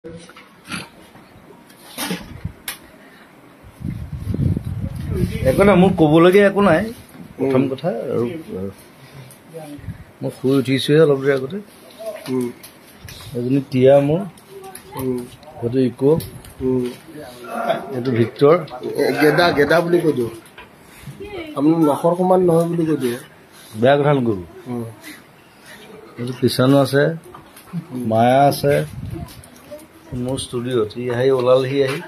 একো নাই মোক ক'বলগীয়া একো নাই প্ৰথম কথা আৰু মই শুই উঠিছোহে অলপ দেৰি আগতে এজনী টিয়া মোৰ সেইটো ইকো এইটো ভিক্টৰ গেদা গেদা বুলি কৈ দিওঁ আপুনি নখৰ সমান নহয় বুলি কৈ দিয়ে বেয়া কথা নক'ব এইটো কিষাণো আছে মায়া আছে মোৰ ষ্টুডিঅ'ত সি আহি ওলালহি আহি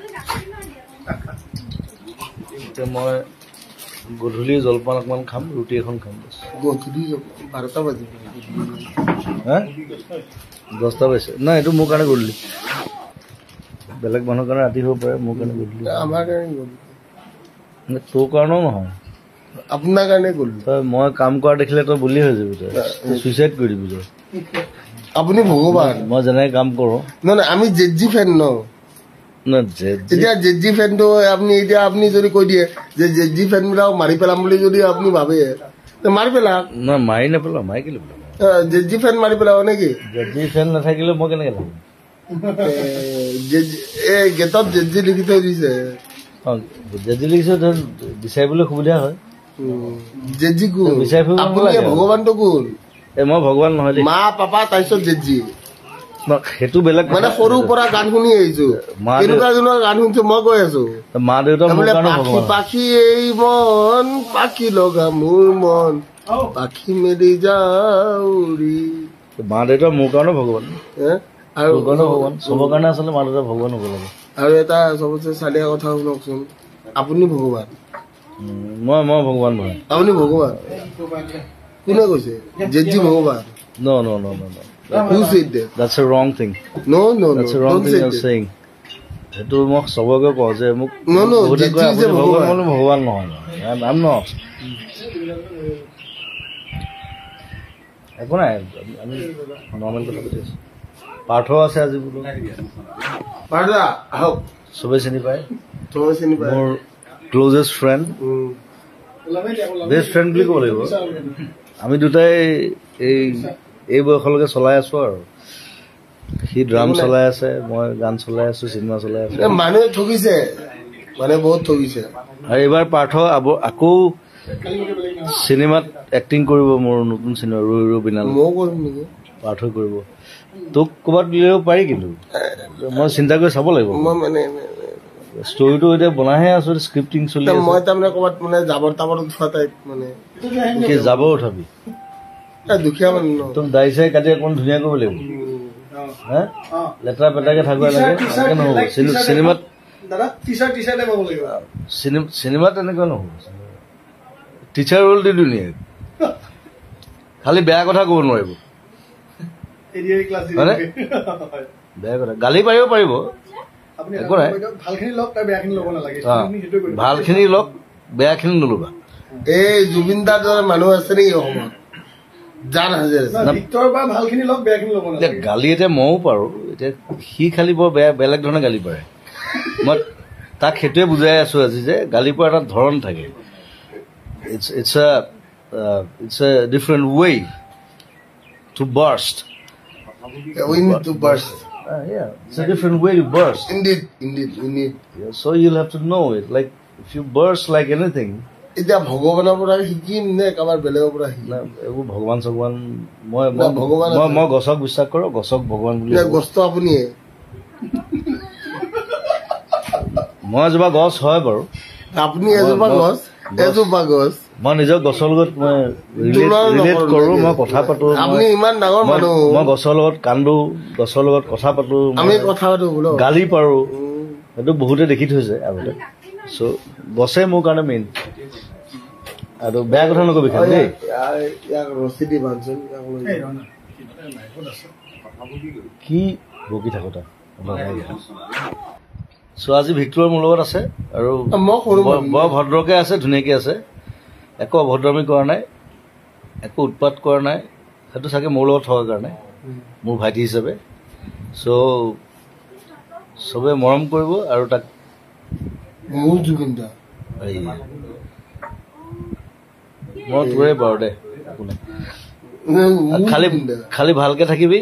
এতিয়া মই গধূলি জলপান অকণমান খাম ৰুটি এখন খাম গধূলি 12টা বাজিব হা 10টা বাজিছে নাই এইটো মোৰ কাৰণে গধূলি বেলেগ মানুহৰ কাৰণে ৰাতি হ'ব পাৰে মোৰ কাৰণে গধূলি আমাৰ কাৰণে গধূলি তোৰ কাৰণেও নহয় আপোনাৰ কাৰণে গধূলি তই মই কাম কৰা দেখিলে তই বুলি হৈ যাবি তই ছুইচাইড কৰি দিবি তই আপুনি ভগৱান মই যেনেকৈ কাম কৰোঁ নহয় আমি জেজি ফেন ন এতিয়া জেজি ফেনটো আপুনি যদি কৈ দিয়ে যে জেজি ফেন বিলাক মাৰি পেলাম বুলি যদি আপুনি ভাবে মাৰি পেলাওক নহয় মাৰি নেপেলাওঁ মাৰি কেলৈ পেলাম জেজি ফেন মাৰি পেলাব নেকি জেজি ফেন নাথাকিলে মই কেনেকৈ লাগিম গেটত জেজি লিখি থৈ দিছে অঁ জেজি লিখিছে বিচাৰিবলৈ সুবিধা হয় জেজি কোন বিচাৰি ফুৰিব আপুনি ভগৱানটো কোন এই মই ভগৱান নহয় দেই মা পাপা তাৰপিছত জেজি সেইটো বেলেগ মানে সৰুৰ পৰা গান শুনি আহিছো কেনেকুৱা কেনেকুৱা গান শুনিছো মই কৈ আছো মা দেউতা পাখি পাখি এই মন পাখি লগা মোৰ মন পাখি মেলি যাউৰি মা দেউতা মোৰ কাৰণে ভগৱান আৰু ভগৱান চবৰ কাৰণে আচলতে মা দেউতা ভগৱান হ'ব লাগে আৰু এটা চবতছে চালিয়া কথা শুনকচোন আপুনি ভগৱান মই ভগৱান নহয় আপুনি ভগৱান কোনে কৈছে জেজি ভগৱান No. Who said that? That's a wrong thing. No. That's a wrong thing you're saying. সেইটো মোক চবকে কওঁ যে মোক ভগৱান নহয় I'm not. একো নাই আমি নৰ্মেল কথা পাতি আছো পাৰ্থ আছে আজি বোলো চবেই চিনি পায় মোৰ ক্লজেষ্ট ফ্ৰেণ্ড বেষ্ট ফ্ৰেণ্ড বুলি ক'ব লাগিব আমি দুটাই এই বয়সলৈকে চলাই আছো আৰু সি ড্ৰাম চলাই আছে মই গান চলাই আছো চিনেমা চলাই আছো মানুহে ঠগিছে মানে বহুত ঠগিছে আৰু এইবাৰ পাৰ্থ আকৌ চিনেমাত এক্টিং কৰিব মোৰ নতুন চিনেমা ৰৈ বিনাল পাৰ্থই কৰিব তোক ক'ৰবাত দিলেও পাৰি কিন্তু মই চিন্তা কৰি চাব লাগিব ষ্টৰিটো এতিয়া বনাইহে আছো স্ক্ৰিপ্টিং চলি আছে মই তাৰমানে ক'ৰবাত মানে জাবৰ তাবৰ উঠোৱা টাইপ মানে কি জাবৰ উঠাবি দুখীয়া মানুহ তোক দাড়ি চাই কাটি অকণমান ধুনীয়া কৰিব লাগিব হা লেতেৰা পেটাকে থাকিব লাগে নহ'ব চিনেমাত চিনেমাত তেনেকুৱা নহ'ব টিচাৰ ৰোল দি ধুনীয়া খালি বেয়া কথা ক'ব নোৱাৰিব বেয়া কথা গালি পাৰিব একো নাই ভালখিনি লওক বেয়াখিনি নল'বা এই জুবিন দাৰ দৰে মানুহ আছে নেকি অসমত গালি এতিয়া ময়ো পাৰোঁ এতিয়া সি খালি বৰ বেলেগ ধৰণে গালি পাৰে মই তাক সেইটোৱে বুজাই আছো আজি যে গালি পৰা এটা ধৰণ থাকে it's a different way to burst we need to burst it's a different way to burst indeed we need so you'll have to know it like if you burst like anything এতিয়া ভগৱানৰ পৰা শিকিম নে কাৰোবাৰ বেলেগৰ পৰা শিকিম এইবোৰ ভগৱান চগৱান মই গছক বিশ্বাস কৰোঁ গছক ভগৱান বুলি গছটো আপুনিয়ে মই এজোপা গছ হয় বাৰু আপুনি এজোপা গছ মই নিজৰ গছৰ লগত মই ৰিলেট কৰোঁ মই কথা পাতোঁ আপুনি ইমান ডাঙৰ মানুহ মই গছৰ লগত কান্দো গছৰ লগত কথা পাতোঁ আমি কথা পাতোঁ গালি পাৰোঁ সেইটো বহুতে দেখি থৈছে আগতে চ' গছে মোৰ কাৰণে মেইন আৰু বেয়া কথা নকবি খালি দেই কি বকি থাকো তাক চ' আজি ভিক্টৰ মোৰ লগত আছে আৰু বৰ ভদ্ৰকে আছে ধুনীয়াকৈ আছে একো অভদ্ৰামী কৰা নাই একো উৎপাত কৰা নাই সেইটো চাগে মোৰ লগত থকাৰ কাৰণে মোৰ ভাইটি হিচাপে চ' চবে মৰম কৰিব আৰু তাক মই তোৰে বাৰু দে একো নাই খালি ভালকে থাকিবি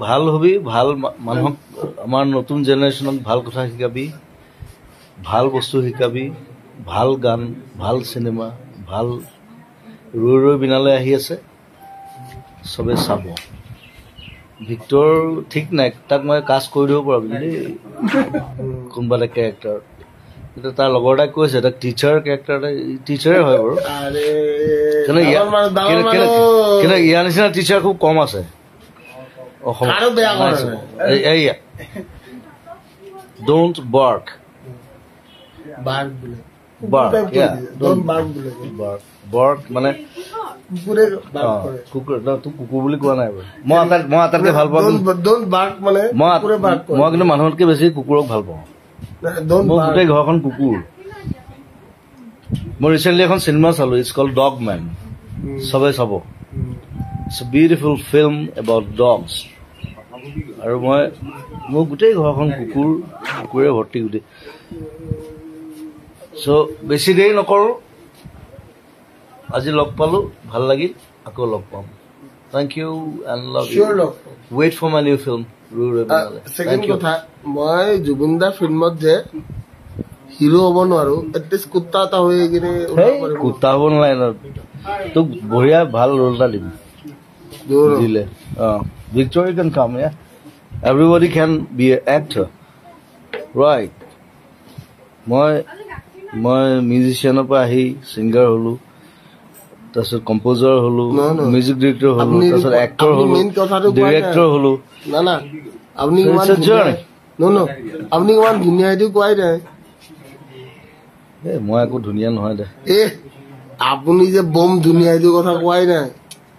ভাল হবি, ভাল মানুহক, আমাৰ নতুন জেনেৰেশ্যনক ভাল কথা শিকাবি, ভাল বস্তু শিকাবি, ভাল গান, ভাল চিনেমা, ভাল ৰৈ ৰৈ বিনালৈ আহি আছে, চবে চাব। ভিক্টৰ ঠিক নাই, তাক মই কাষ্ট কৰি দিব পাৰিম দেই কোনোবা এটা কেৰেক্টাৰ। এতিয়া তাৰ লগৰ এটাই কৈছে তাক টিচাৰ কেৰেক্টাৰ এটা, টিচাৰে হয় বাৰু, কিন্তু ইয়াৰ নিচিনা টিচাৰ খুব কম আছে অসমত। এয়া ডোণ্ট বাৰ্ক, বাৰ্ক মানে কুকুৰ, তোক কুকুৰ বুলি কোৱা নাই বাৰু। মই আটাইতকৈ ভাল পাওঁ, মই কিন্তু মানুহতকৈ বেছি কুকুৰক ভাল পাওঁ। মোৰ গোটেই ঘৰখন কুকুৰ। মই ৰিচেণ্টলি এখন চিনেমা চালো, ইটছ কল্ড ডগ মেন, চবে চাব। It's a beautiful film about dogs. আৰু মোৰ গোটেই ঘৰখন কুকুৰে ভৰ্তি গোটেই। চ' বেছি দেৰি নকৰোঁ, আজি লগ পালোঁ, ভাল লাগিল, আকৌ লগ পাম। Thank you and love you. Wait for my new film. Second কথা, মই জুবিন দা ফিল্মত যে হিৰো হ'ব নোৱাৰো, এটলিষ্ট কুত্তা এটা হৈ কিনে কুত্তা হ'ব নালাগে, তোক বঢ়িয়া ভাল ৰোল এটা দিম দিলে। Victoria can come, yeah. Everybody can be an actor, right? মই মিউজিচিয়ানৰ পৰা আহি ছিংগাৰ হলো, তাৰপিছত কম্প'জাৰ হলো, মিউজিক ডিৰেক্টৰ হলো, তাৰপিছত এক্টৰ হলো, ডিৰেক্টৰ হলো। না আপুনি ইমান ধুনীয়া এইটো কোৱাই নাই। মই একো ধুনীয়া নহয় দে। আপুনি যে বম ধুনীয়া এইটো কথা কোৱাই নাই।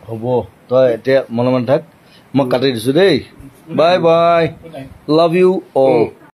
হ'ব, তই এতিয়া মনে মনে থাক, মই কাটি দিছো দেই। Bye bye, love you all.